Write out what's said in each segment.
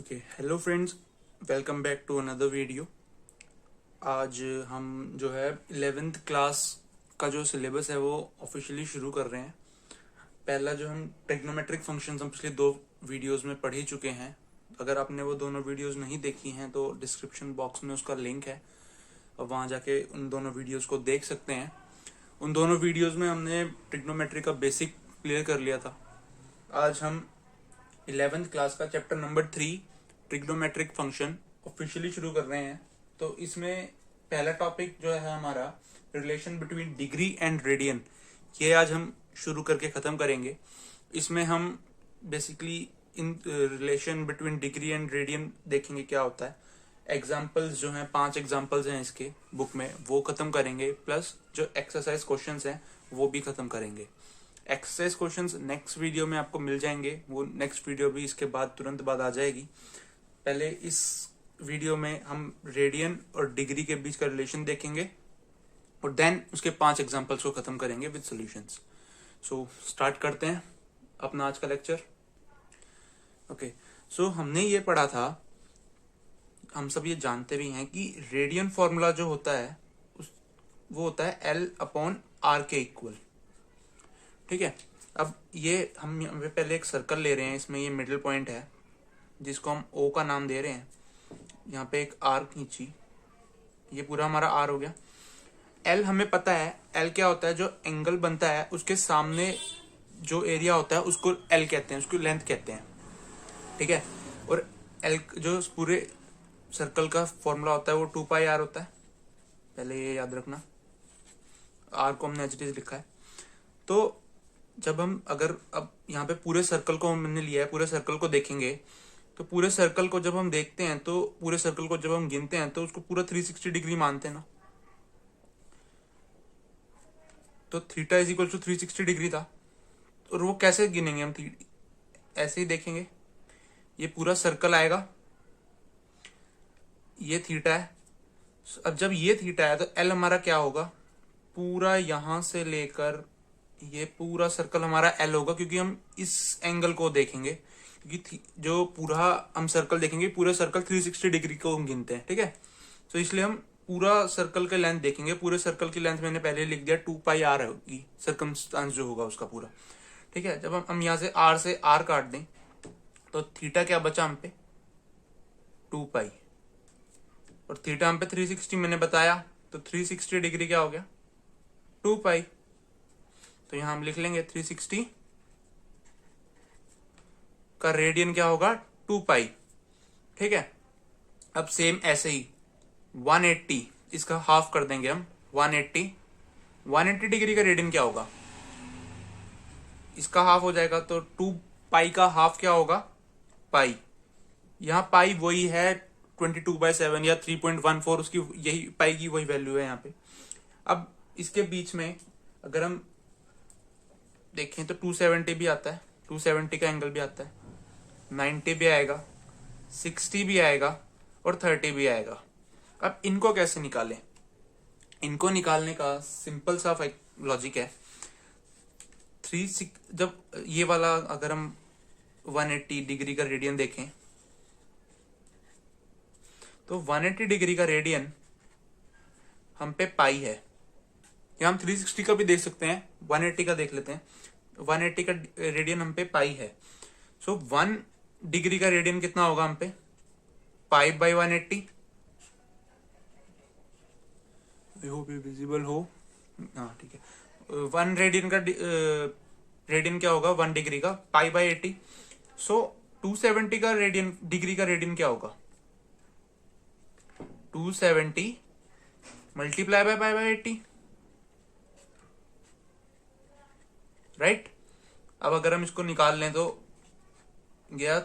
Okay, hello friends, welcome back to another video. आज हम जो है 11th क्लास का जो सिलेबस है वो ऑफिशियली शुरू कर रहे हैं। पहला जो हम ट्रिग्नोमेट्रिक फंक्शंस हम पिछले दो वीडियोस में पढ़ ही चुके हैं। अगर आपने वो दोनों वीडियोस नहीं देखी हैं तो डिस्क्रिप्शन बॉक्स में उसका लिंक है और वहाँ जाके उन दोनों वीडियोस को देख सकते हैं। उन दोनों वीडियोस में हमने ट्रिग्नोमेट्री का बेसिक क्लियर कर लिया था। आज हम 11th क्लास का chapter number 3 trigonometric function officially शुरू कर रहे हैं। तो इसमें पहला टॉपिक जो है हमारा relation between degree and radian, ये आज हम शुरू करके ख़त्म करेंगे। इसमें हम basically in relation between degree and radian देखेंगे क्या होता है। एग्जाम्पल्स जो हैं 5 एग्जाम्पल्स हैं इसके बुक में, वो ख़त्म करेंगे, प्लस जो एक्सरसाइज क्वेश्चंस हैं वो भी ख़त्म करेंगे। एक्सरसाइज क्वेश्चंस नेक्स्ट वीडियो में आपको मिल जाएंगे, वो नेक्स्ट वीडियो भी इसके बाद तुरंत बाद आ जाएगी। पहले इस वीडियो में हम रेडियन और डिग्री के बीच का रिलेशन देखेंगे और देन उसके 5 एग्जांपल्स को खत्म करेंगे विद सॉल्यूशंस। सो स्टार्ट करते हैं अपना आज का लेक्चर। ओके, सो हमने ये पढ़ा था, हम सब ये जानते भी हैं कि रेडियन फॉर्मूला जो होता है वो होता है L/R के इक्वल। ठीक है, अब ये हम पहले एक सर्कल ले रहे हैं, इसमें ये मिडिल पॉइंट है जिसको हम O का नाम दे रहे हैं। यहाँ पे एक R खींची, ये पूरा हमारा R हो गया। L हमें पता है, L क्या होता है, जो एंगल बनता है उसके सामने जो एरिया होता है उसको L कहते हैं, उसको लेंथ कहते हैं। ठीक है, और L जो पूरे सर्कल का फॉर्मूला होता है वो 2πr होता है। पहले ये याद रखना, R को हमने एज इट इज लिखा है। तो जब हम अगर अब यहाँ पे पूरे सर्कल को हमने लिया है, पूरे सर्कल को देखेंगे तो पूरे सर्कल को जब हम देखते हैं तो पूरे सर्कल को जब हम गिनते हैं तो उसको पूरा 360 डिग्री मानते हैं ना। तो theta is equal to 360 degree था, और वो कैसे गिनेंगे हम? ऐसे ही देखेंगे, ये पूरा सर्कल आएगा, ये थीटा है। अब जब ये थीटा है तो एल हमारा क्या होगा, पूरा यहां से लेकर ये पूरा सर्कल हमारा एल होगा, क्योंकि हम इस एंगल को देखेंगे, क्योंकि जो पूरा हम सर्कल देखेंगे, पूरे सर्कल 360 डिग्री को हम गिनते हैं। ठीक है, तो इसलिए हम पूरा सर्कल के लेंथ देखेंगे। पूरे सर्कल की लेंथ मैंने पहले लिख दिया 2πr होगी, सर्कमस्टांस जो होगा उसका पूरा। ठीक है, जब हम यहाँ से R काट दें तो थीटा क्या बचा हम पे, 2π, और थीटा हम पे 360 मैंने बताया, तो 360 डिग्री क्या हो गया, 2π। तो यहां हम लिख लेंगे 360 का रेडियन क्या होगा, 2π। ठीक है, अब सेम ऐसे ही 180, इसका हाफ कर देंगे हम, 180 डिग्री का रेडियन क्या होगा, इसका हाफ हो जाएगा, तो 2π का हाफ क्या होगा, पाई। यहाँ पाई वही है 22/7 या 3.14, उसकी यही पाई की वही वैल्यू है यहाँ पे। अब इसके बीच में अगर हम देखें तो 270 भी आता है, 270 का एंगल भी आता है, 90 भी आएगा, 60 भी आएगा और 30 भी आएगा। अब इनको कैसे निकालें? इनको निकालने का सिंपल सा लॉजिक है। जब ये वाला अगर हम 180 डिग्री का रेडियन देखें तो 180 डिग्री का रेडियन हम पे पाई है, या हम 360 का भी देख सकते हैं, 180 का देख लेते हैं। 180 का रेडियन हम पे पाई है, सो 1 डिग्री का रेडियन कितना होगा हम पे, पाई बाई 180। आई होप ये विजिबल हो, हाँ ठीक है। 1 रेडियन का रेडियन क्या होगा, 1 डिग्री का, पाई बाई 80। सो 270 का रेडियन, डिग्री का रेडियन क्या होगा, 270 multiply by pi by 80, right. अब अगर हम इसको निकाल लें तो गया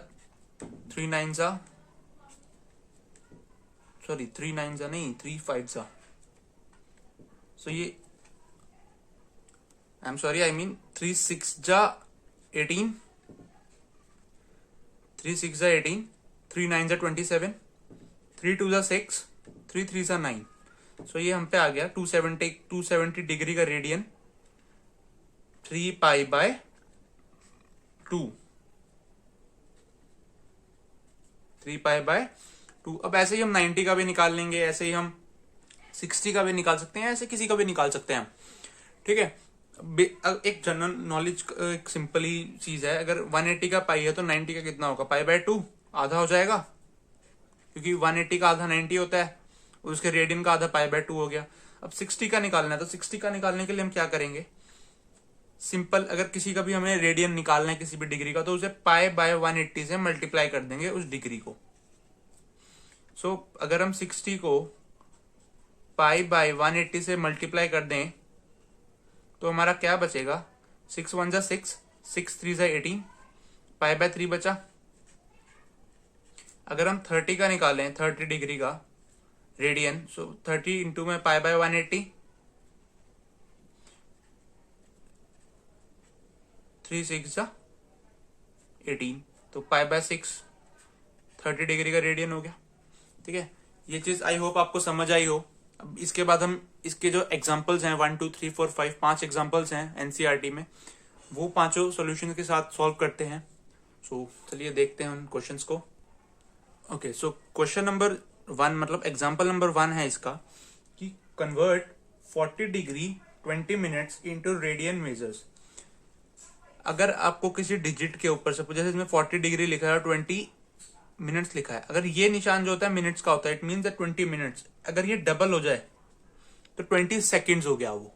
3 9 नहीं, 3 5 सो ये आई एम सॉरी, आई मीन 3 6 18, 3 6 18, 3 9 27, 3 2 6, 3 3 9। सो ये हम पे आ गया 270 डिग्री का रेडियन 3π/2, 3π/2। अब ऐसे ही हम 90 का भी निकाल लेंगे, ऐसे ही हम 60 का भी निकाल सकते हैं, ऐसे किसी का भी निकाल सकते हैं हम, ठीक है। एक जनरल नॉलेज, एक सिंपली चीज है, अगर 180 का पाई है तो 90 का कितना होगा, π/2, आधा हो जाएगा, क्योंकि 180 का आधा 90 होता है, और उसके रेडियन का आधा π/2 हो गया। अब 60 का निकालना है, तो 60 का निकालने के लिए हम क्या करेंगे, सिंपल, अगर किसी का भी हमें रेडियन निकालना है किसी भी डिग्री का, तो उसे π/180 से मल्टीप्लाई कर देंगे उस डिग्री को। सो अगर हम 60 को π/180 से मल्टीप्लाई कर दें तो हमारा क्या बचेगा, 6 1 6, 6 3 18, π/3 बचा। अगर हम 30 का निकालें, 30 डिग्री का रेडियन, सो 30 इंटू में π/180, 3 6 18, तो π/6 30 डिग्री का रेडियन हो गया, ठीक है। ये चीज आई होप आपको समझ आई हो। अब इसके बाद हम इसके जो एग्जांपल्स हैं 1 2 3 4 5, 5 एग्जांपल्स हैं एनसीईआरटी में, वो पांचों सॉल्यूशन के साथ सॉल्व करते हैं। सो चलिए देखते हैं उन क्वेश्चंस को। ओके, सो क्वेश्चन नंबर 1, मतलब एग्जांपल नंबर 1 है इसका कि convert 40 degree 20 minutes into radian measures. अगर आपको किसी डिजिट के ऊपर से, जैसे इसमें 40 डिग्री लिखा है और 20 मिनट्स लिखा है, अगर ये निशान जो होता है मिनट्स का होता है, इट मीन्स दैट 20 मिनट्स, अगर ये डबल हो जाए तो 20 सेकेंड्स हो गया वो,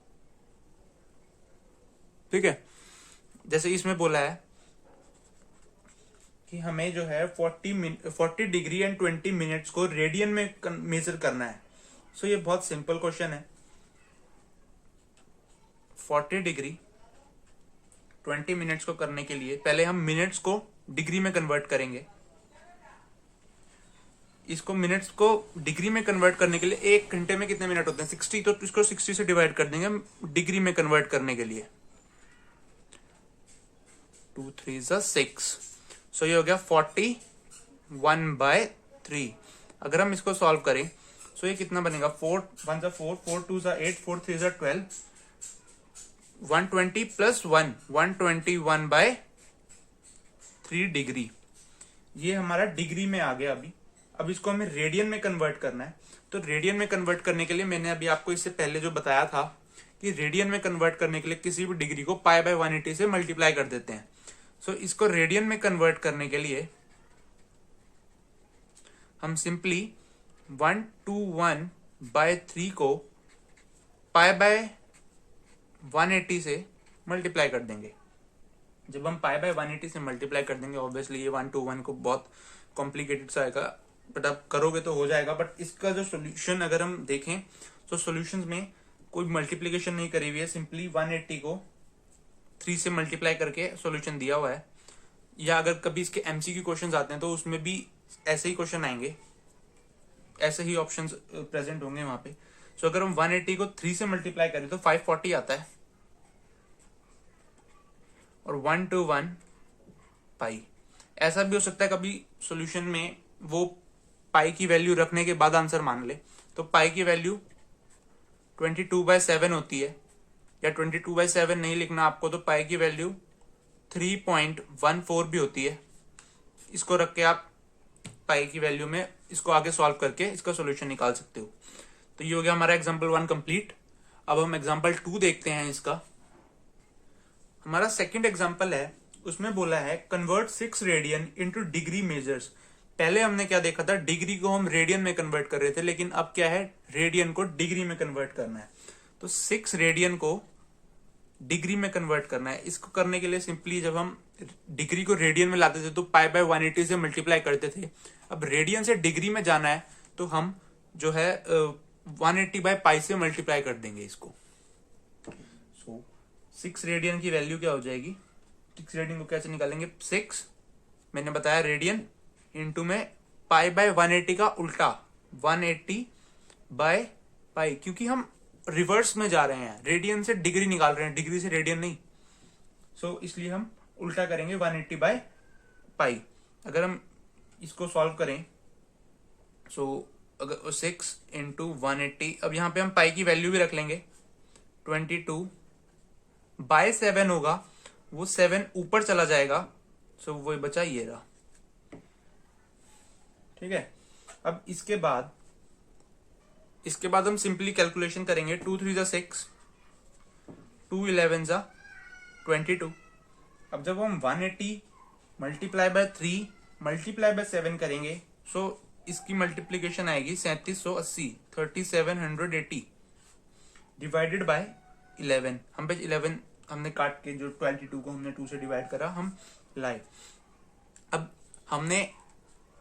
ठीक है। जैसे इसमें बोला है कि हमें जो है 40 डिग्री एंड 20 मिनट्स को रेडियन में मेजर करना है। सो ये बहुत सिंपल क्वेश्चन है। 40 डिग्री 20 मिनट्स को करने के लिए पहले हम मिनट्स को डिग्री में कन्वर्ट करेंगे। इसको मिनट्स को डिग्री में कन्वर्ट करने के लिए 1 घंटे में कितने मिनट होते हैं, 60, तो इसको 60 से डिवाइड कर देंगे डिग्री में कन्वर्ट करने के लिए। 2 3 6, सो ये हो गया 41/3। अगर हम इसको सॉल्व करें सो ये कितना बनेगा, 4 1 4, 4 2 8, 4 3 12, 120 प्लस 1, 121/3 डिग्री। ये हमारा डिग्री में आ गया। अब इसको हमें रेडियन में कन्वर्ट करना है। तो रेडियन में कन्वर्ट करने के लिए मैंने अभी आपको इससे पहले जो बताया था कि रेडियन में कन्वर्ट करने के लिए किसी भी डिग्री को π/180 से मल्टीप्लाई कर देते हैं। सो इसको रेडियन में कन्वर्ट करने के लिए हम सिंपली 121/3 को π/180 से मल्टीप्लाई कर देंगे। जब हम π/180 से मल्टीप्लाई कर देंगे, ऑब्वियसली ये 1 to 1 को बहुत कॉम्प्लिकेटेड सा आएगा, बट आप करोगे तो हो जाएगा। बट इसका जो सोल्यूशन अगर हम देखें तो सोल्यूशन में कोई मल्टीप्लीकेशन नहीं करी हुई है, सिंपली 180 को 3 से मल्टीप्लाई करके सोल्यूशन दिया हुआ है। या अगर कभी इसके एमसीक्यू क्वेश्चंस आते हैं तो उसमें भी ऐसे ही क्वेश्चन आएंगे, ऐसे ही ऑप्शंस प्रेजेंट होंगे वहां पे। सो अगर हम 180 को 3 से मल्टीप्लाई करें तो 540 आता है, और 1 to 1 पाई। ऐसा भी हो सकता है कभी सॉल्यूशन में वो पाई की वैल्यू रखने के बाद आंसर मान ले, तो पाई की वैल्यू 22/7 होती है, या 22/7 नहीं लिखना आपको तो पाई की वैल्यू 3.14 भी होती है। इसको रख के आप पाई की वैल्यू में इसको आगे सॉल्व करके इसका सॉल्यूशन निकाल सकते हो। तो ये हो गया हमारा एग्जांपल 1 कंप्लीट। अब हम एग्जांपल 2 देखते हैं। इसका हमारा सेकंड एग्जांपल है, उसमें बोला है convert 6 radian into degree measures. पहले हमने क्या देखा था, डिग्री को हम रेडियन में कन्वर्ट कर रहे थे, लेकिन अब क्या है, रेडियन को डिग्री में कन्वर्ट करना है। तो 6 रेडियन को डिग्री में कन्वर्ट करना है। इसको करने के लिए सिंपली जब हम डिग्री को रेडियन में लाते थे तो π/180 से मल्टीप्लाई करते थे। अब रेडियन से डिग्री में जाना है तो हम जो है 180/π से मल्टीप्लाई कर देंगे इसको। सो 6 रेडियन की वैल्यू क्या हो जाएगी, 6 रेडियन को कैसे निकालेंगे, 6 मैंने बताया रेडियन इंटू में π/180 का उल्टा 180/π, क्योंकि हम रिवर्स में जा रहे हैं, रेडियन से डिग्री निकाल रहे हैं, डिग्री से रेडियन नहीं। सो इसलिए हम उल्टा करेंगे 180/π। अगर हम इसको सॉल्व करें सो अगर 6 इंटू 180, अब यहां पे हम पाई की वैल्यू भी रख लेंगे, 22/7 होगा, वो 7 ऊपर चला जाएगा। सो वो बचा ये रहा, ठीक है। अब इसके बाद हम सिंपली कैलकुलेशन करेंगे। 2 3 जा 6, 2 11 जा 22। अब जब हम 180 मल्टीप्लाई बाय 3 मल्टीप्लाई बाय 7 करेंगे, सो इसकी मल्टीप्लीकेशन आएगी 3780, 3780 डिवाइडेड बाय 11। हम पे 11 हमने काट के जो 22 को हमने 2 से डिवाइड करा, हम लाए। अब हमने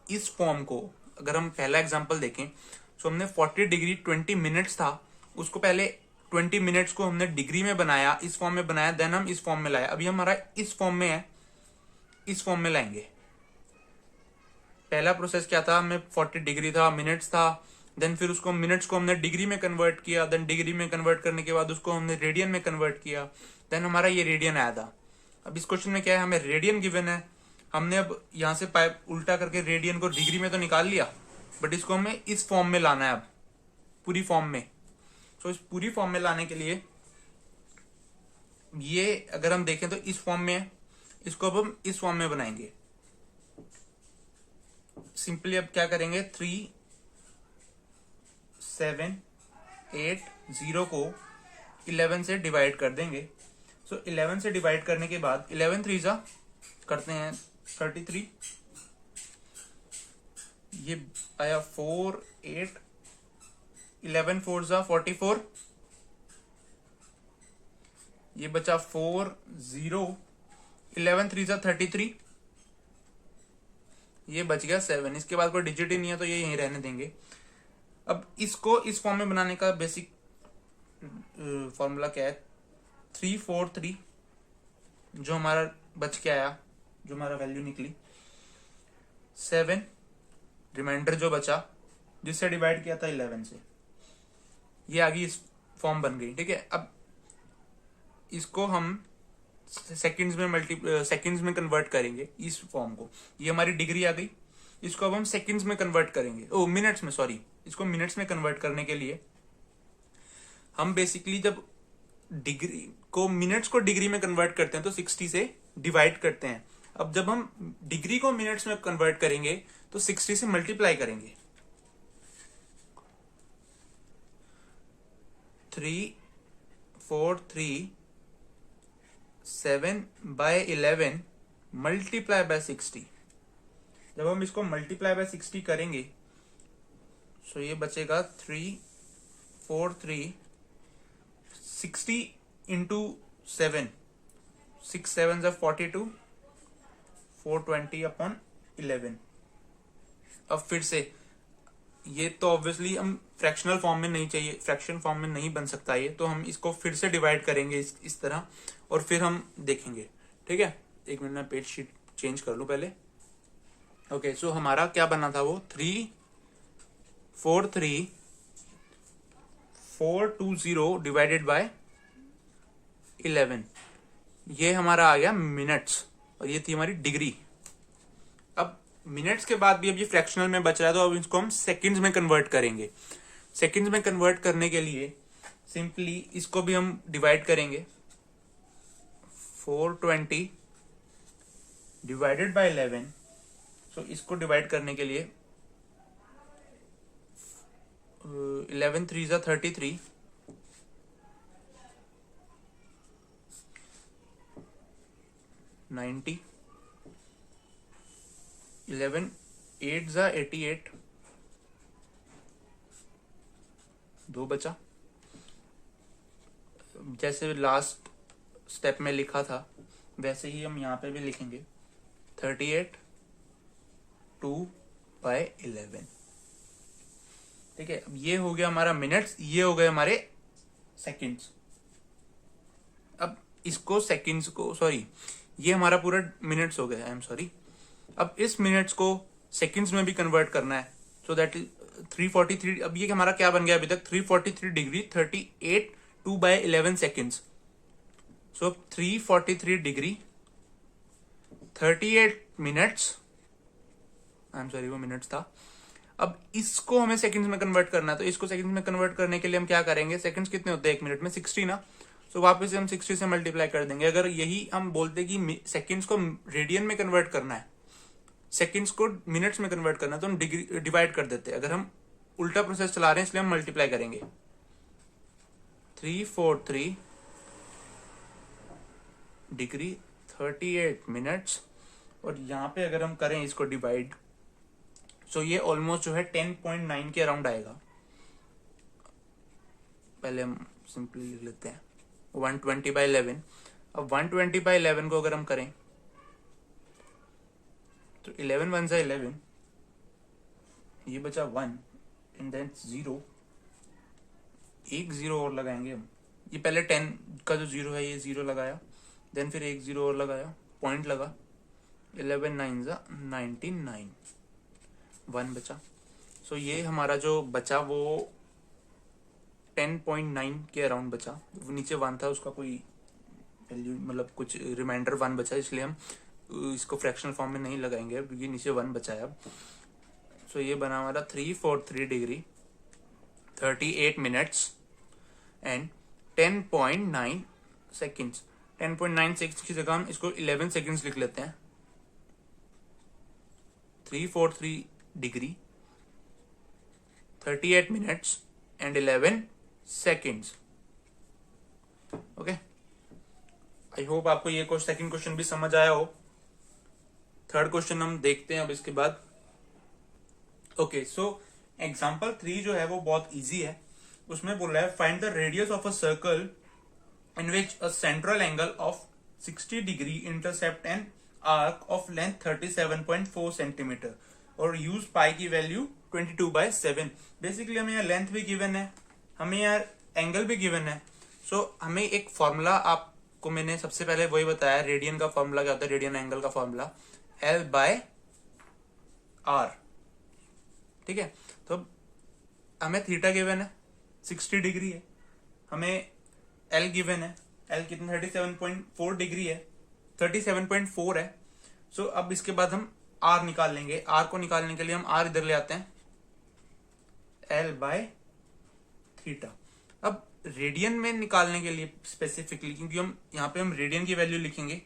इस फॉर्म को, अगर हम पहला एग्जांपल देखें, सो हमने 40 डिग्री 20 मिनट्स था, उसको पहले 20 मिनट्स को हमने डिग्री में बनाया, इस फॉर्म में बनाया, देन हम इस फॉर्म में लाया। अभी हमारा इस फॉर्म में है, इस फॉर्म में लाएंगे। पहला प्रोसेस क्या था, हमें 40 डिग्री था, मिनट्स था, देन फिर उसको मिनट्स को हमने डिग्री में कन्वर्ट किया, देन डिग्री में कन्वर्ट करने के बाद उसको हमने रेडियन में कन्वर्ट किया, देन हमारा ये रेडियन आया था। अब इस क्वेश्चन में क्या है, हमें रेडियन गिवन है, हमने अब यहां से पाइप उल्टा करके रेडियन को डिग्री में तो निकाल लिया, बट इसको हमें इस फॉर्म में लाना है, अब पूरी फॉर्म में। तो इस पूरी फॉर्म में लाने के लिए ये अगर हम देखें तो इस फॉर्म में है, इसको अब हम इस फॉर्म में बनाएंगे। सिंपली अब क्या करेंगे, 3 7 8 0 को 11 से डिवाइड कर देंगे। सो 11 से डिवाइड करने के बाद 11 3 जा करते हैं 33, ये आया 4 8, 11 4 जा 44, ये बचा 4 0, 11 3 जा 33, ये बच गया 7। इसके बाद कोई डिजिट ही नहीं है तो ये यहीं रहने देंगे। अब इसको इस फॉर्म में बनाने का बेसिक फॉर्मूला क्या है, 3 4 3, जो हमारा बच के आया, जो हमारा वैल्यू निकली 7, रिमाइंडर जो बचा जिससे डिवाइड किया था 11 से, ये आ गई, इस फॉर्म बन गई। ठीक है। अब इसको हम सेकंड्स में कन्वर्ट करेंगे इस फॉर्म को, ये हमारी डिग्री आ गई। इसको अब हम सेकंड्स में कन्वर्ट करेंगे, मिनट्स में, सॉरी, इसको मिनट्स में कन्वर्ट करने के लिए हम बेसिकली जब डिग्री को मिनट्स को डिग्री में कन्वर्ट करते हैं तो 60 से डिवाइड करते हैं। अब जब हम डिग्री को मिनट्स में कन्वर्ट करेंगे तो 60 से मल्टीप्लाई करेंगे। 3 4 3 7 बाय 11 मल्टीप्लाई बाय 60। जब हम इसको मल्टीप्लाई बाय 60 करेंगे, सो ये बचेगा 3 4 3 60 इंटू 7, 6 7 जा 42, 420 अपॉन 11। अब फिर से ये तो ऑब्वियसली हम फ्रैक्शनल फॉर्म में नहीं चाहिए, फ्रैक्शन फॉर्म में नहीं बन सकता ये, तो हम इसको फिर से डिवाइड करेंगे इस तरह, और फिर हम देखेंगे। ठीक है, एक मिनट में पेज शीट चेंज कर लूं पहले। ओके, सो हमारा क्या बना था, वो 3 4 3 420 डिवाइडेड बाय 11, ये हमारा आ गया मिनट्स, और ये थी हमारी डिग्री। अब मिनट्स के बाद भी अब ये फ्रैक्शनल में बच रहा है, तो अब इसको हम सेकंड्स में कन्वर्ट करेंगे। सेकंड्स में कन्वर्ट करने के लिए सिंपली इसको भी हम डिवाइड करेंगे, 420 डिवाइडेड बाय 11। सो इसको डिवाइड करने के लिए 11 3 जा 33, 90, 11 8 जा 88, 2 बचा। जैसे लास्ट स्टेप में लिखा था वैसे ही हम यहाँ पे भी लिखेंगे, 38 2 बाय 11। ठीक है, अब ये हो गया हमारा मिनट्स, ये हो गए हमारे सेकंड्स। अब इसको सेकंड्स को, सॉरी, ये हमारा पूरा मिनट्स हो गया, आई एम सॉरी। अब इस मिनट्स को सेकंड्स में भी कन्वर्ट करना है, सो दैट इज 343। अब ये हमारा क्या बन गया अभी तक, 343 degree 38 2 by 11 seconds. So 343 degree 38 minutes, I am sorry वो मिनट्स था। अब इसको हमें सेकंड्स में कन्वर्ट करना है, तो इसको सेकंड्स में कन्वर्ट करने के लिए हम क्या करेंगे, सेकंड्स कितने होते हैं एक मिनट में, 60 ना। सो वापस से हम 60 से मल्टीप्लाई कर देंगे। अगर यही हम बोलते कि सेकंड्स को रेडियन में कन्वर्ट करना है, सेकंड्स को मिनट्स में कन्वर्ट करना तो हम डिग्री डिवाइड कर देते हैं। अगर हम उल्टा प्रोसेस चला रहे हैं इसलिए हम मल्टीप्लाई करेंगे। 343 डिग्री 38 मिनट्स, और यहाँ पे अगर हम करें इसको डिवाइड, सो ये ऑलमोस्ट जो है 10.9 के अराउंड आएगा। पहले हम सिंपली लिख लेते हैं 120/11। अब 120/11 को अगर हम करें तो 11 1 से 11, ये बचा 1 एंड देन 0, एक 0 और लगाएंगे हम। ये पहले 10 का जो 0 है ये 0 लगाया, देन फिर एक 0 और लगाया, पॉइंट लगा, 11 9 जा 99, 1 बचा। सो ये हमारा जो बचा वो 10.9 के अराउंड बचा। वो नीचे 1 था, उसका कोई वैल्यू मतलब कुछ रिमाइंडर 1 बचा, इसलिए हम इसको फ्रैक्शनल फॉर्म में नहीं लगाएंगे क्योंकि नीचे 1 बचा है अब। सो ये बना हमारा 343 degree 38 minutes and 10.9 seconds. 10.9 seconds की जगह हम इसको 11 सेकेंड्स लिख लेते हैं। 343 degree 38 minutes and 11 seconds. Okay, I hope आपको ये सेकंड क्वेश्चन भी समझ आया हो। थर्ड क्वेश्चन हम देखते हैं अब इसके बाद। ओके, सो एग्जाम्पल 3 जो है वो बहुत इजी है। उसमें बोल रहा है find the radius of a circle in which a central angle of 60 degree intercept an arc of length 37.4 centimetre और यूज पाई की वैल्यू 22/7। बेसिकली हमें यहाँ लेंथ भी गिवन है, हमें यहाँ एंगल भी गिवन है। सो हमें एक फॉर्मूला, आपको मैंने सबसे पहले वही बताया, रेडियन का फॉर्मूला क्या होता है, रेडियन एंगल का फॉर्मूला L/R। ठीक है, तो हमें थीटा गिवन है 60 डिग्री है, हमें L गिवन है, L कितना 37.4 डिग्री है, 37.4 है। सो अब इसके बाद हम R निकाल लेंगे। R को निकालने के लिए हम R इधर ले आते हैं, L/थीटा। अब रेडियन में निकालने के लिए स्पेसिफिकली, क्योंकि हम यहाँ पे हम रेडियन की वैल्यू लिखेंगे,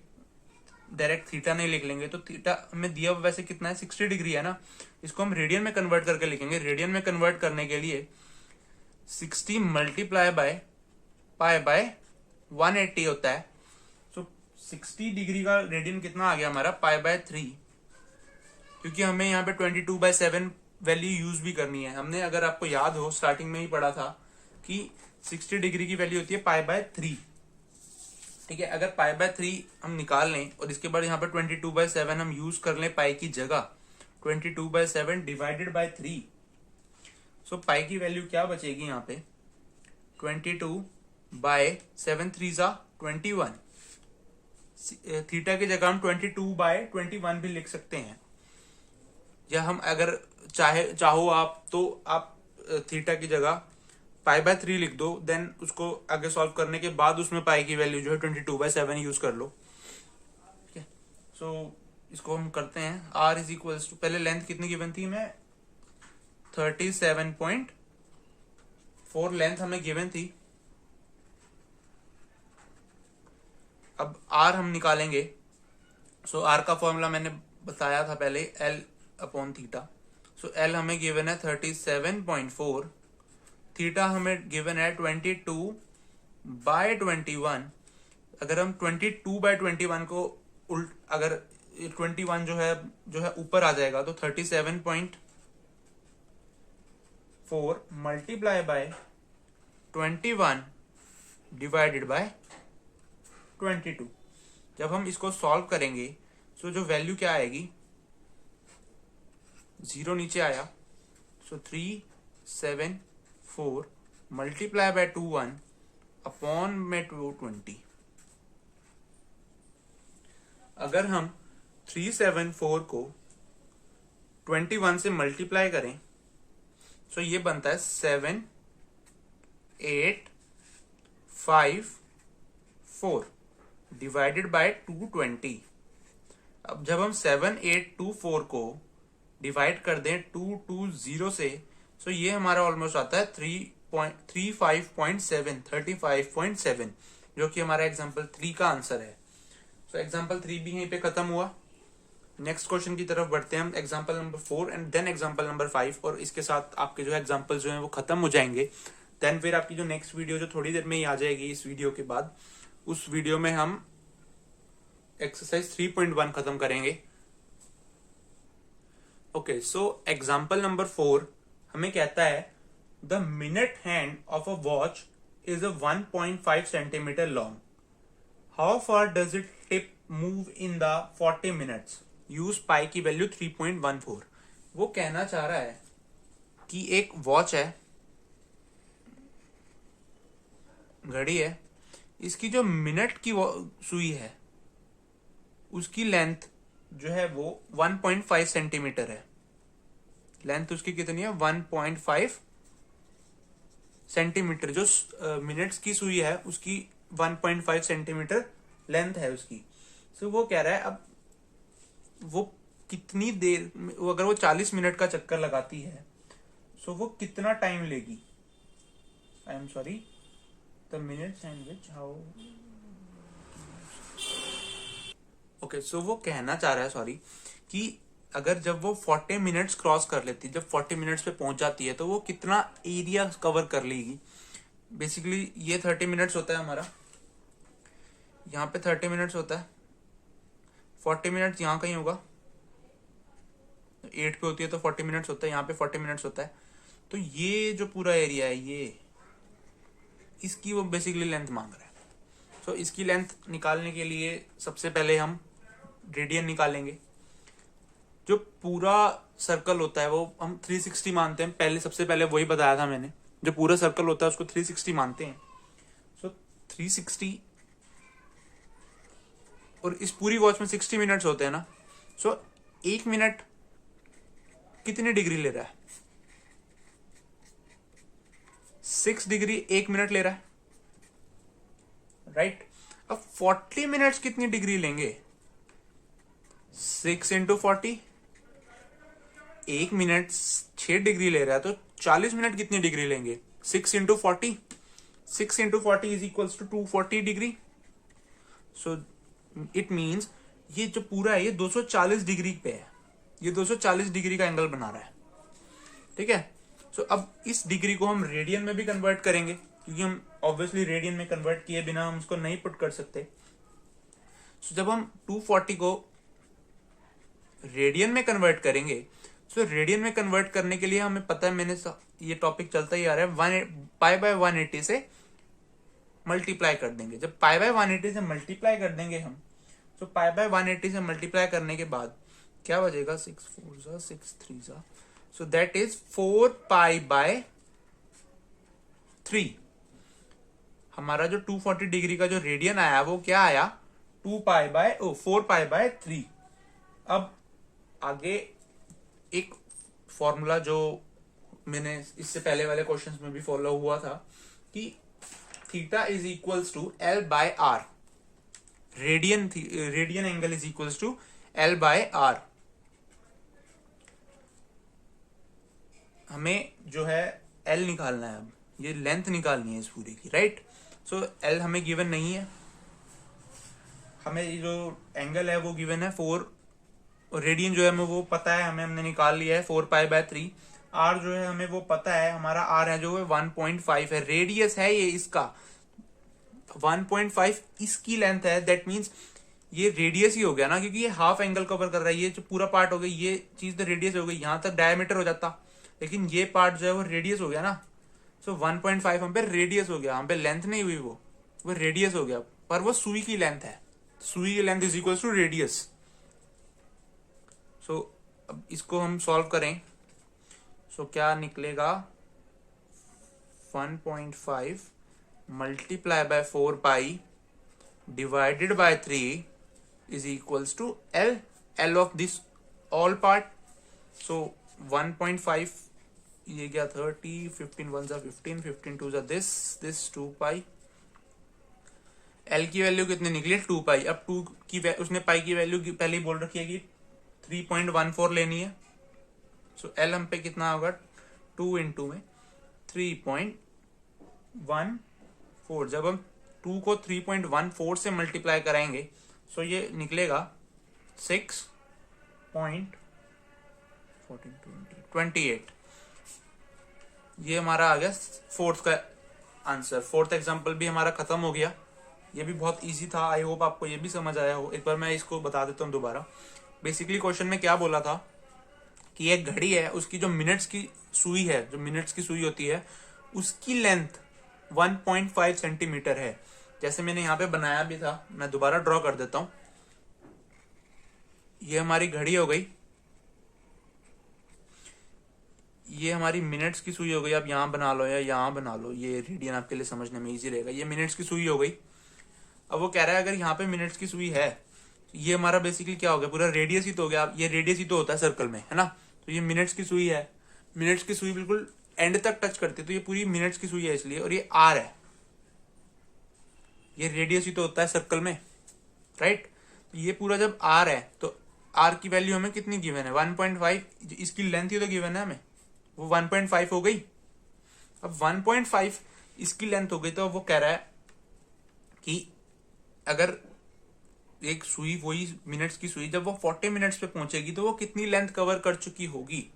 डायरेक्ट थीटा नहीं लिख लेंगे, तो थीटा हमें दिया वैसे कितना है 60 डिग्री है ना, इसको हम रेडियन में कन्वर्ट करके लिखेंगे। रेडियन में कन्वर्ट करने के लिए 60 मल्टीप्लाई बाय π/180 होता है। सो 60 डिग्री का रेडियन कितना आ गया हमारा π/3, क्योंकि हमें यहाँ पे 22/7 वैल्यू यूज भी करनी है। हमने, अगर आपको याद हो, स्टार्टिंग में ही पढ़ा था कि 60 डिग्री की वैल्यू होती है π/3। ठीक है, अगर π/3 हम निकाल लें और इसके बाद यहाँ पे 22/7 हम यूज कर लें पाई की जगह, 22/7 डिवाइडेड बाय 3। सो पाई की वैल्यू क्या बचेगी यहाँ पे 22/7 3 21। थीटा की जगह हम 22/21 भी लिख सकते हैं, या हम अगर चाहो आप तो आप थीटा की जगह π/3 लिख दो, देन उसको आगे सॉल्व करने के बाद उसमें पाई की वैल्यू जो है 22/7 यूज कर लो। ठीक है, सो इसको हम करते हैं। R इज इक्वल्स टू, पहले लेंथ कितनी गिवन थी, मैं 37.4 लेंथ हमें गिवन थी। अब R हम निकालेंगे। सो R का फॉर्मूला मैंने बताया था पहले, L/थीटा। सो L हमें गिवन है 37.4, थीटा हमें गिवन है 22/21। अगर हम 22/21 को अगर 21 जो है ऊपर आ जाएगा तो 37.4 मल्टीप्लाई बाय 21 डिवाइडेड बाय 22। जब हम इसको सॉल्व करेंगे सो जो वैल्यू क्या आएगी, 0 नीचे आया, सो 374 मल्टीप्लाई बाय 21 अपॉन में 220। अगर हम 374 को 21 से मल्टीप्लाई करें सो ये बनता है 7854 डिवाइडेड बाय 220। अब जब हम 7824 को डिवाइड कर दें 220 से, सो ये हमारा ऑलमोस्ट आता है 35.7, जो कि हमारा एग्जाम्पल 3 का आंसर है। सो एग्जाम्पल 3 भी यहीं पे खत्म हुआ। नेक्स्ट क्वेश्चन की तरफ बढ़ते हैं हम, example number 4 and then example number 5, और इसके साथ आपके जो एग्जाम्पल जो है वो खत्म हो जाएंगे। देन फिर आपकी जो नेक्स्ट वीडियो जो थोड़ी देर में ही आ जाएगी इस वीडियो के बाद, उस वीडियो में हम एक्सरसाइज 3.1 खत्म करेंगे। ओके, सो एग्जाम्पल नंबर 4 हमें कहता है the minute hand of a watch is a 1.5 centimetre long. How far does it tip move in the 40 minutes? Use pi की वैल्यू 3.14। वो कहना चाह रहा है कि एक वॉच है, घड़ी है, इसकी जो मिनट की सुई है उसकी लेंथ जो है वो 1.5 सेंटीमीटर है। लेंथ उसकी कितनी है? 1.5 सेंटीमीटर। जो मिनट्स की सुई है उसकी 1.5 सेंटीमीटर लेंथ है उसकी। सो वो कह रहा है अब वो कितनी देर, अगर वो 40 मिनट का चक्कर लगाती है सो वो कितना टाइम लेगी? I am sorry, the minutes and which how. Okay, so वो कहना चाह रहा है, सॉरी, कि अगर जब वो 40 मिनट्स क्रॉस कर लेती है, जब 40 मिनट्स पे पहुंच जाती है तो वो कितना एरिया कवर कर लेगी। बेसिकली ये 30 मिनट्स होता है हमारा, यहाँ पे 30 मिनट्स होता है, 40 मिनट्स यहाँ कहीं होगा, 8 पे होती है तो 40 मिनट्स होता है, यहाँ पे 40 मिनट्स होता है। तो ये जो पूरा एरिया है ये, इसकी वो बेसिकली लेंथ मांग रहा है। तो इसकी लेंथ निकालने के लिए सबसे पहले हम रेडियन निकालेंगे। जो पूरा सर्कल होता है वो हम 360 मानते हैं, पहले सबसे पहले वही बताया था मैंने। जो पूरा सर्कल होता है उसको 360 मानते हैं। सो 360, और इस पूरी वॉच में 60 मिनट्स होते हैं ना। सो 1 मिनट कितने डिग्री ले रहा है? 6 डिग्री 1 मिनट ले रहा है, राइट। अब 40 मिनट्स कितनी डिग्री लेंगे? 6 इंटू 40, 1 मिनट 6 डिग्री ले रहा है तो 40 मिनट कितनी डिग्री लेंगे? 6 into 40, 6 into 40 is equals to 240 degree. So it means ये जो पूरा है ये 240 डिग्री पे है, ये 240 डिग्री का एंगल बना रहा है, ठीक है। सो अब इस डिग्री को हम रेडियन में भी कन्वर्ट करेंगे, क्योंकि हम ऑब्वियसली रेडियन में कन्वर्ट किए बिना हम उसको नहीं पुट कर सकते। सो जब हम 240 को रेडियन में कन्वर्ट करेंगे, सो रेडियन में कन्वर्ट करने के लिए हमें पता है, मैंने ये टॉपिक चलता ही आ रहा है, पाई बाय 180 से मल्टीप्लाई कर देंगे। जब पाई बाय 180 से मल्टीप्लाई कर देंगे हम, तो पाई बाय 180 से मल्टीप्लाई करने के बाद क्या बचेगा? 6 4 जा 6 3 जा, so that is 4 pi by 3। हमारा जो 240 डिग्री का जो रेडियन आया वो क्या आया? 4 पाई बाय 3। अब आगे एक फॉर्मूला जो मैंने इससे पहले वाले क्वेश्चंस में भी फॉलो हुआ था कि theta is equals to L by R. Radian angle is equals to L by R. हमें जो है एल निकालना है, अब ये लेंथ निकालनी है इस पूरी की, राइट। सो एल हमें गिवन नहीं है, हमें जो एंगल है वो गिवन है 4, और रेडियन जो है हमें वो पता है, हमने निकाल लिया है 4 पाई बाय 3। आर जो है हमें वो पता है, हमारा आर है जो है 1.5 है, रेडियस है ये इसका 1.5 इसकी लेंथ है। दैट मीन्स ये रेडियस ही हो गया ना, क्योंकि ये हाफ एंगल कवर कर रहा है। ये जो पूरा पार्ट हो गया ये चीज तो रेडियस हो गई, यहां तक डायमीटर हो जाता, लेकिन ये पार्ट जो है वो रेडियस हो गया ना। सो 1.5 हम पे रेडियस हो गया, हम पे लेंथ नहीं हुई, वो रेडियस हो गया, पर वो सुई की लेंथ है। सुई की length is equal to radius. So अब इसको हम सॉल्व करें, सो क्या निकलेगा? 1.5 multiply by 4 pi divided by 3 is equals to L, L of this all part. So 1.5 ये गया 30, 15 1 जा 15, 15 2 जा दिस 2 पाई। एल की वैल्यू कितनी निकली? 2 पाई। अब 2 की उसने पाई की वैल्यू पहले ही बोल रखी है कि 3.14 लेनी है। सो एल हम पे कितना होगा? 2 इंटू में 3.14। जब हम 2 को 3.14 से मल्टीप्लाई कराएंगे सो ये निकलेगा 6 28। ये हमारा आ गया फोर्थ का आंसर। फोर्थ एग्जाम्पल भी हमारा खत्म हो गया। ये भी बहुत इजी था। आई होप आपको ये भी समझ आया हो। एक बार मैं इसको बता देता हूँ दोबारा। बेसिकली क्वेश्चन में क्या बोला था कि एक घड़ी है, उसकी जो मिनट्स की सुई है, जो मिनट्स की सुई होती है, उसकी लेंथ 1.5 सेंटीमीटर है। जैसे मैंने यहाँ पे बनाया भी था, मैं दोबारा ड्रॉ कर देता हूं। ये हमारी घड़ी हो गई, ये हमारी मिनट्स की सुई हो गई। आप यहाँ बना लो या यहाँ बना लो, ये रेडियन आपके लिए समझने में इजी रहेगा। ये मिनट्स की सुई हो गई। अब वो कह रहा है अगर यहाँ पे मिनट्स की सुई है, ये हमारा बेसिकली क्या हो गया, पूरा रेडियस ही तो हो गया। ये रेडियस ही तो होता है सर्कल में, है ना। तो ये मिनट्स की सुई है, मिनट्स की सुई बिल्कुल एंड तक टच करती है, तो ये पूरी मिनट्स की सुई है इसलिए। और ये आर है, ये रेडियस ही तो होता है सर्कल में, राइट। तो ये पूरा जब आर है तो आर की वैल्यू हमें कितनी गिवन है, 1.5। इसकी लेंथ ही तो गिवन है हमें, वो 1.5 हो गई। अब 1.5 इसकी लेंथ हो गई, तो वो कह रहा है कि अगर एक सुई, वही मिनट्स की सुई, जब वो 40 मिनट्स पे पहुंचेगी तो वो कितनी लेंथ कवर कर चुकी होगी।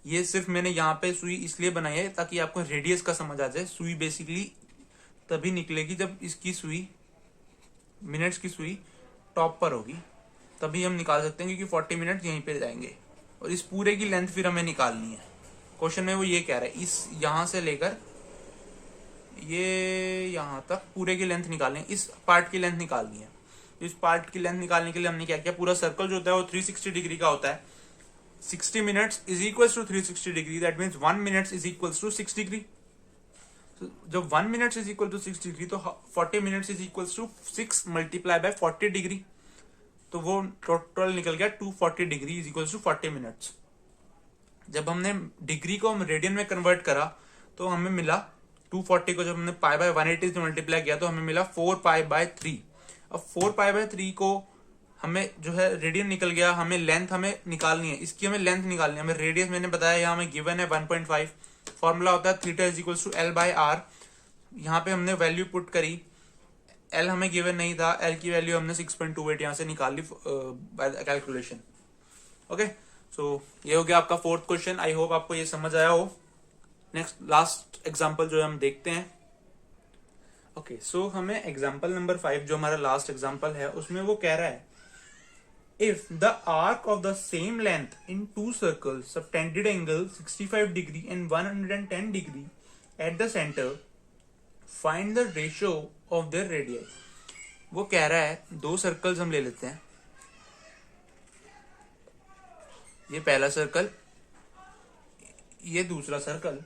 ये सिर्फ मैंने यहाँ पे सुई इसलिए बनाई है ताकि आपको रेडियस का समझ आ जाए। सुई बेसिकली तभी निकलेगी जब इसकी सुई, मिनट्स की सुई टॉप पर होगी, तभी हम निकाल सकते हैं, क्योंकि 40 मिनट यहीं पे जाएंगे। और इस पूरे की लेंथ फिर हमें निकालनी है। क्वेश्चन में वो ये कह रहा है, इस यहां से लेकर ये यहां तक पूरे की लेंथ निकालनी है, इस पार्ट की लेंथ निकालनी है। इस पार्ट की लेंथ निकालने के लिए हमने क्या किया, पूरा सर्कल जो होता है वो 360 डिग्री का होता है। 60 minutes is equal to 360 degree, that means 1 minute is equal to 6 degree. जब 1 minute is equal to 6 degree, तो 40 minutes is equal to 6 multiply by 40 degree, तो वो टोटल निकल गया 240 degree is equal to 40 minutes. जब हमने डिग्री को हम रेडियन में कन्वर्ट करा तो हमें मिला 240 को जब हमने पाई बाय 180 से मल्टीप्लाई किया तो हमें मिला 4 पाई बाय 3। अब 4 पाई बाय 3 को हमें जो है रेडियन निकल गया, हमें लेंथ हमें निकालनी है, इसकी हमें लेंथ निकालनी है। हमें रेडियस मैंने बताया यहाँ हमें गिवन है 1.5। फॉर्मूला होता है theta is equal to L by R. यहाँ पे हमने वैल्यू पुट करी, एल हमें गिवन नहीं था, एल की वैल्यू हमने 6.28 यहाँ से निकाल ली बाय कैलकुलेशन। ओके, सो ये हो गया आपका फोर्थ क्वेश्चन। आई होप आपको ये समझ आया हो। नेक्स्ट लास्ट एग्जांपल जो है हम देखते हैं। ओके, सो हमें एग्जांपल नंबर 5 जो हमारा लास्ट एग्जांपल है, उसमें वो कह रहा है if the arc of the same length in two circle subtended angle 65 degree and 110 degree at the centre, find the ratio of their radius. वो कह रहा है दो सर्कल्स हम ले लेते हैं, ये पहला सर्कल, ये दूसरा सर्कल।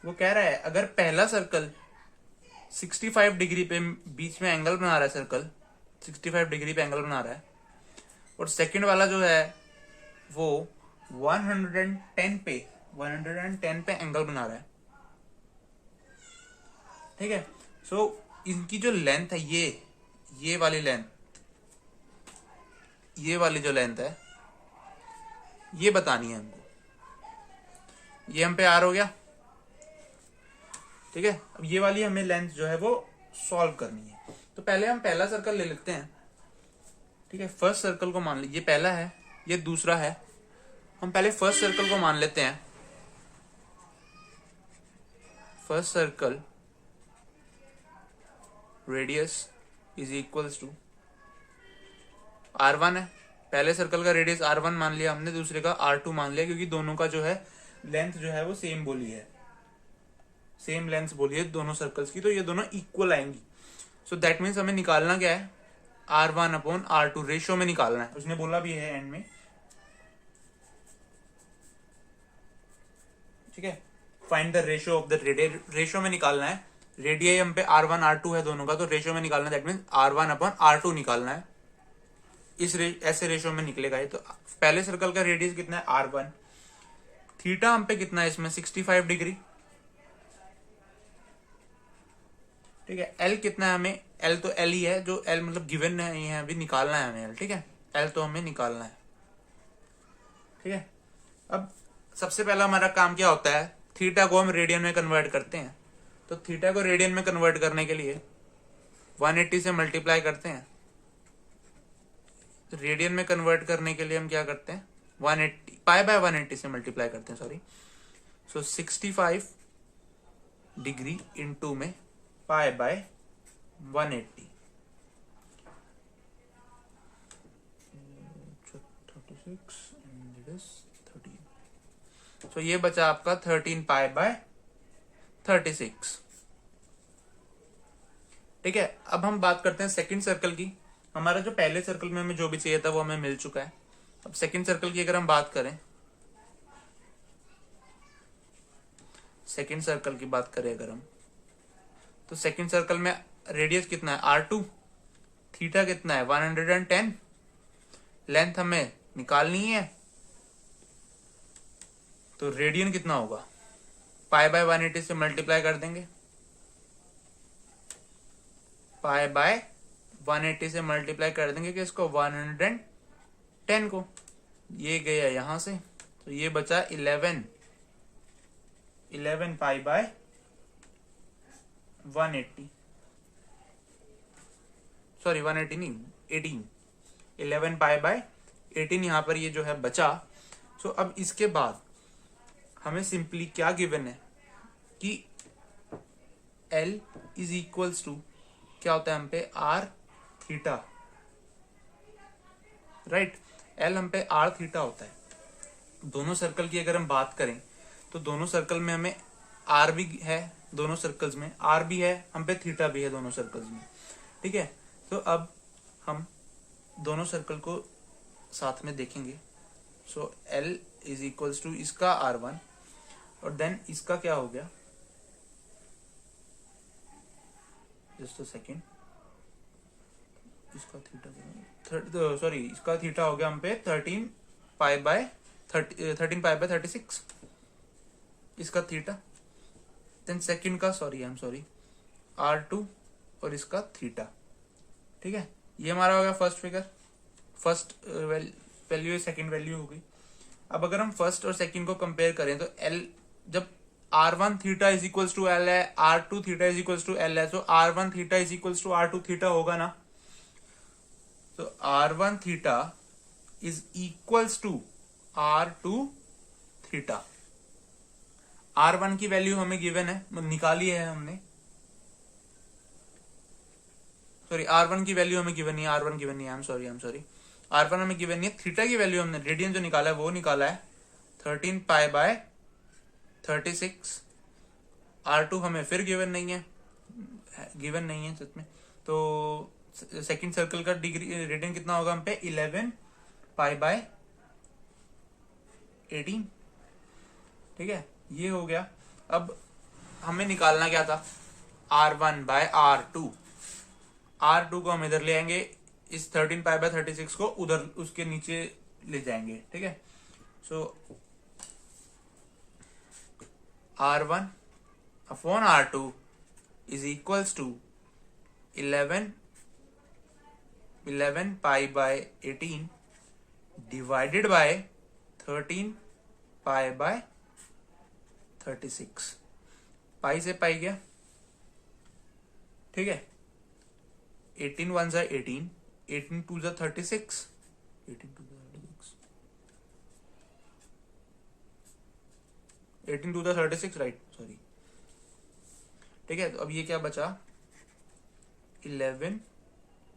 वो कह रहा है अगर पहला सर्कल 65 डिग्री पे बीच में एंगल बना रहा है, सर्कल 65 डिग्री पे एंगल बना रहा है, और सेकंड वाला जो है वो 110 पे एंगल बना रहा है, ठीक है। सो इनकी जो लेंथ है, ये वाली लेंथ, ये वाली जो लेंथ है ये बतानी है हमको। ये हम पे आर हो गया, ठीक है। अब ये वाली हमें लेंथ जो है वो सॉल्व करनी है। तो पहले हम पहला सर्कल ले लेते हैं, ठीक है। फर्स्ट सर्कल को मान लीजिए, ये पहला है, ये दूसरा है। हम पहले फर्स्ट सर्कल को मान लेते हैं। First circle radius is equals to R1 है। पहले सर्कल का रेडियस R1 मान लिया हमने, दूसरे का R2 मान लिया, क्योंकि दोनों का जो है लेंथ जो है वो सेम बोली है, सेम लेंथ बोली है दोनों सर्कल्स की, तो ये दोनों इक्वल आएंगी। सो दैट मीन्स हमें निकालना क्या है, R1 अपॉन R2 रेशियो में निकालना है। उसने बोला भी है एंड में, ठीक है। Find the ratio of the radius, ratio में निकालना है। रेडियस हम पे R1 R2 है दोनों का, तो रेशियो में निकालना है, that means R1 upon R2 निकालना है। ऐसे रेशियो में निकलेगा ये। तो पहले सर्कल का रेडियस कितना है, R1। थीटा हम पे कितना है इसमें, 65 डिग्री, ठीक है। एल कितना है हमें, एल तो एल ही है, जो एल मतलब गिवन है, अभी निकालना है हमें एल, ठीक है। एल तो हमें निकालना है, ठीक है। अब सबसे पहला हमारा काम क्या होता है, थीटा को हम रेडियन में कन्वर्ट करते हैं। तो थीटा को रेडियन में कन्वर्ट करने के लिए 180 से मल्टीप्लाई करते हैं। रेडियन में कन्वर्ट करने के लिए हम क्या करते हैं, 180 पाई बाय 180 से मल्टीप्लाई करते हैं, सॉरी। सो 65 डिग्री इंटू में pi by 180, 36 and it is 13। सो ये बचा आपका 13 पाई बाय 36। ठीक है, अब हम बात करते हैं सेकंड सर्कल की। हमारा जो पहले सर्कल में हमें जो भी चाहिए था वो हमें मिल चुका है। अब सेकंड सर्कल की अगर हम बात करें, सेकंड सर्कल की बात करें अगर हम, तो सेकंड सर्कल में रेडियस कितना है R2, थीटा कितना है 110, लेंथ हमें निकालनी है, तो रेडियन कितना होगा, पाई बाय 180 से मल्टीप्लाई कर देंगे, पाई बाय 180 से मल्टीप्लाई कर देंगे कि इसको 110 को, ये गया यहां से, तो ये बचा 11 पाई बाय 180, सॉरी 180 नहीं 18, 11 पाई बाय 18 यहां पर ये जो है बचा। सो अब इसके बाद हमें सिंपली क्या गिवन है कि L इज इक्वल्स टू क्या होता है हम पे R थीटा, राइट। L हम पे R थीटा होता है। दोनों सर्कल की अगर हम बात करें तो दोनों सर्कल में हमें R भी है, दोनों सर्कल्स में R भी है, हम पे थीटा भी है दोनों सर्कल्स में, ठीक है। तो अब हम दोनों सर्कल को साथ में देखेंगे। सो L इज इक्वल्स टू इसका R1 और देन इसका क्या हो गया, जस्ट अ सेकेंड, इसका थीटा सॉरी इसका थीटा हो गया हम पे 13 पाई बाय 36, इसका थीटा, देन सेकंड का sorry I am sorry R2 और इसका थीटा, ठीक है। ये हमारा हो गया first figure, first value second value हो गई। अब अगर हम फर्स्ट और सेकंड को कंपेयर करें तो L जब R1 theta is equals to L है, R2 theta is equals to L है, तो R1 theta is equals to R2 theta होगा ना। तो R1 theta is equals to R2 theta. R1 की वैल्यू हमें गिवन है, निकाली है हमने, सॉरी R1 की वैल्यू हमें गिवन नहीं है, R1 गिवन नहीं है, आई एम सॉरी R1 हमें गिवन नहीं है। थीटा की वैल्यू हमने रेडियन जो निकाला है वो निकाला है 13 पाई बाय 36। R2 हमें फिर गिवन नहीं है, सच में। तो सेकंड सर्कल का डिग्री रेडियन कितना होगा हम पे 11 पाई बाय 18, ठीक है। ये हो गया। अब हमें निकालना क्या था, R1 बाय R2। R2 को हम इधर ले आएंगे, इस 13 पाई बाय 36 को उधर उसके नीचे ले जाएंगे, ठीक है। So R1 upon R2 is equals to 11 pi by 18 divided by 13 pi by 36। Pi से पाई गया, ठीक है। 18 1 जा 18, 18 2 जा 36, 18 2 जा 36, 18 2 जा 36, राइट, सॉरी, ठीक है। तो अब ये क्या बचा, 11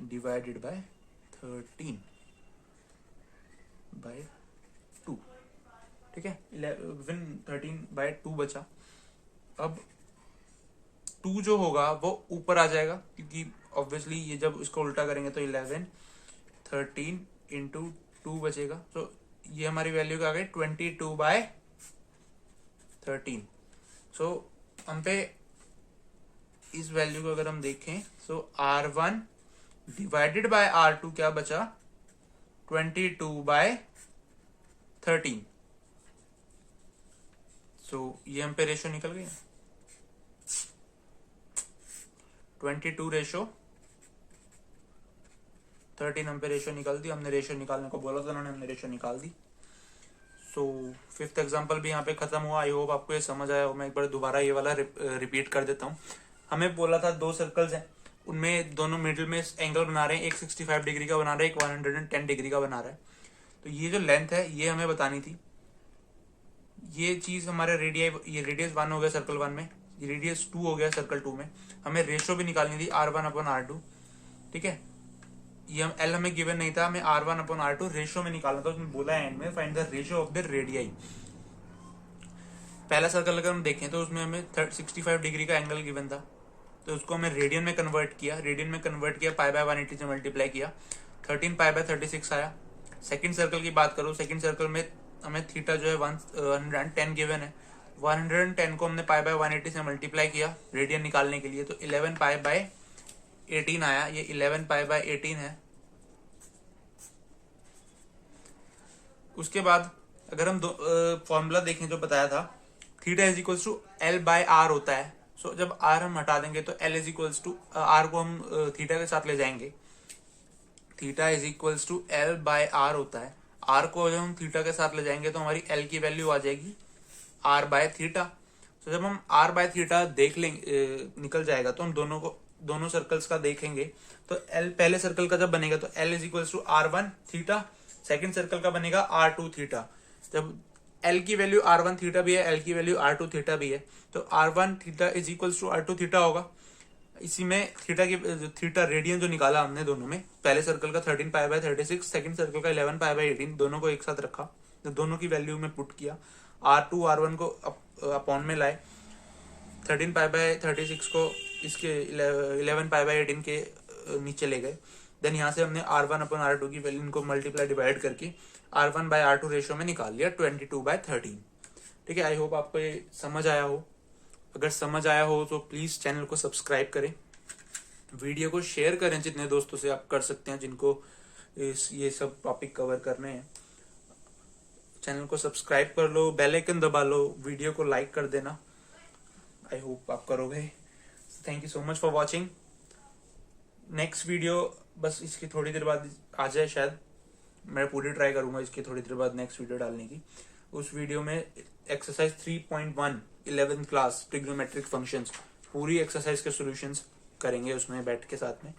डिवाइडेड बाय 13 बाय 2, ठीक है। 13 बाय 2 बचा। अब 2 जो होगा वो ऊपर आ जाएगा, क्योंकि ऑब्वियसली ये जब इसको उल्टा करेंगे तो 11 13 इंटू 2 बचेगा। तो ये हमारी वैल्यू क्या आ गई 22 बाय 13। सो हम पे इस वैल्यू को अगर हम देखें, सो R1 डिवाइडेड बाय R2 क्या बचा 22 बाय 13। सो ये हम पे रेशो निकल गई, 22 रेशो 13 हम पे रेशो निकाल दी। हमने रेशो निकालने को बोला था उन्होंने, हमने रेशो निकाल दी। सो फिफ्थ एग्जांपल भी यहाँ पे खत्म हुआ। आई होप आपको ये समझ आया हो। मैं एक बार दोबारा ये वाला रिपीट कर देता हूँ। हमें बोला था 2 सर्कल्स हैं, उनमें दोनों मिडिल में एंगल बना रहे हैं, एक 65 डिग्री का बना रहा है, एक 110 डिग्री का बना रहा है। तो ये जो लेंथ है ये हमें बतानी थी। ये चीज हमारे ये रेडियस 1 हो गया सर्कल 1 में, ये रेडियस 2 हो गया सर्कल 2 में। हमें रेशो भी निकालनी थी R1/R2, ठीक है। ये हम L हमें गिवन नहीं था, हमें R1/R2 रेशो में निकालना था। उसमें बोला है एंड में find the ratio of the radii. पहला सर्कल अगर हम देखें तो उसमें हमें 65 डिग्री का एंगल गिवन था, तो उसको हमें रेडियन में कन्वर्ट किया। π/180 से मल्टीप्लाई किया, 13 π/36 आया। सेकंड सर्कल की बात करूं, सेकंड सर्कल में हमें थीटा जो है 110 गिवन है। 110 को हमने π/180 से मल्टीप्लाई किया रेडियन निकालने के लिए, तो 11 π/18 आया। ये 11 π/18 है। उसके बाद अगर हम फॉर्मूला देखें जो बताया था, theta is equals to L/R होता है। सो जब R हम हटा देंगे तो L is equals to R को हम थीटा के साथ ले जाएंगे। Theta is equals to L/R होता है। R को जब हम थीटा के साथ ले जाएंगे तो हमारी L की वैल्यू आ जाएगी R/थीटा। तो जब हम R/थीटा देख लेंगे निकल जाएगा तो हम दोनों सर्कल्स का देखेंगे। तो L पहले सर्कल का जब बनेगा तो L is equals to R1 theta, second circle का बनेगा R2 थीटा। जब L की वैल्यू R1 थीटा भी है, L की वैल्यू R2 थीटा भी है, तो R1 theta is equals to R2 theta होगा। इसी में थीटा रेडियन जो निकाला हमने दोनों में, पहले सर्कल का 13 π/36, सेकंड सर्कल का 11 π/18, दोनों को एक साथ रखा, तो दोनों की वैल्यू में पुट किया। R2 R1 को अपॉन में लाए, 13 π/36 को इसके 11 π/18 के नीचे ले गए। देन यहाँ से हमने R1/R2 की वैल्यू इनको मल्टीप्लाई डिवाइड करके R1/R2 रेशियो में निकाल लिया 22/13। ठीक है, आई होप आपको ये समझ आया हो। अगर समझ आया हो तो प्लीज चैनल को सब्सक्राइब करें, वीडियो को शेयर करें जितने दोस्तों से आप कर सकते हैं जिनको ये सब टॉपिक कवर करने हैं। चैनल को सब्सक्राइब कर लो, बेल आइकन दबा लो, वीडियो को लाइक कर देना। आई होप आप करोगे। Thank you so much for watching. Next video बस इसकी थोड़ी देर बाद आ जाए शायद, मैं पूरी ट्राई करूंगा इसकी थोड़ी देर बाद नेक्स्ट वीडियो डालने की। उस वीडियो में exercise 3.1 11th class trigonometric functions, पूरी एक्सरसाइज के सॉल्यूशंस करेंगे उसमें बैठ के साथ में।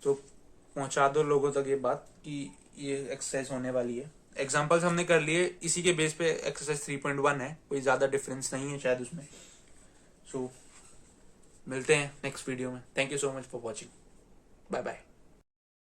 तो पहुंचा दो लोगों तक ये बात कि ये एक्सरसाइज होने वाली है। एग्जांपल्स हमने कर लिए, इसी के बेस पे एक्सरसाइज 3.1 है, कोई ज्यादा डिफरेंस नहीं है शायद उसमें। सो मिलते हैं नेक्स्ट वीडियो में। Thank you so much for watching. Bye bye.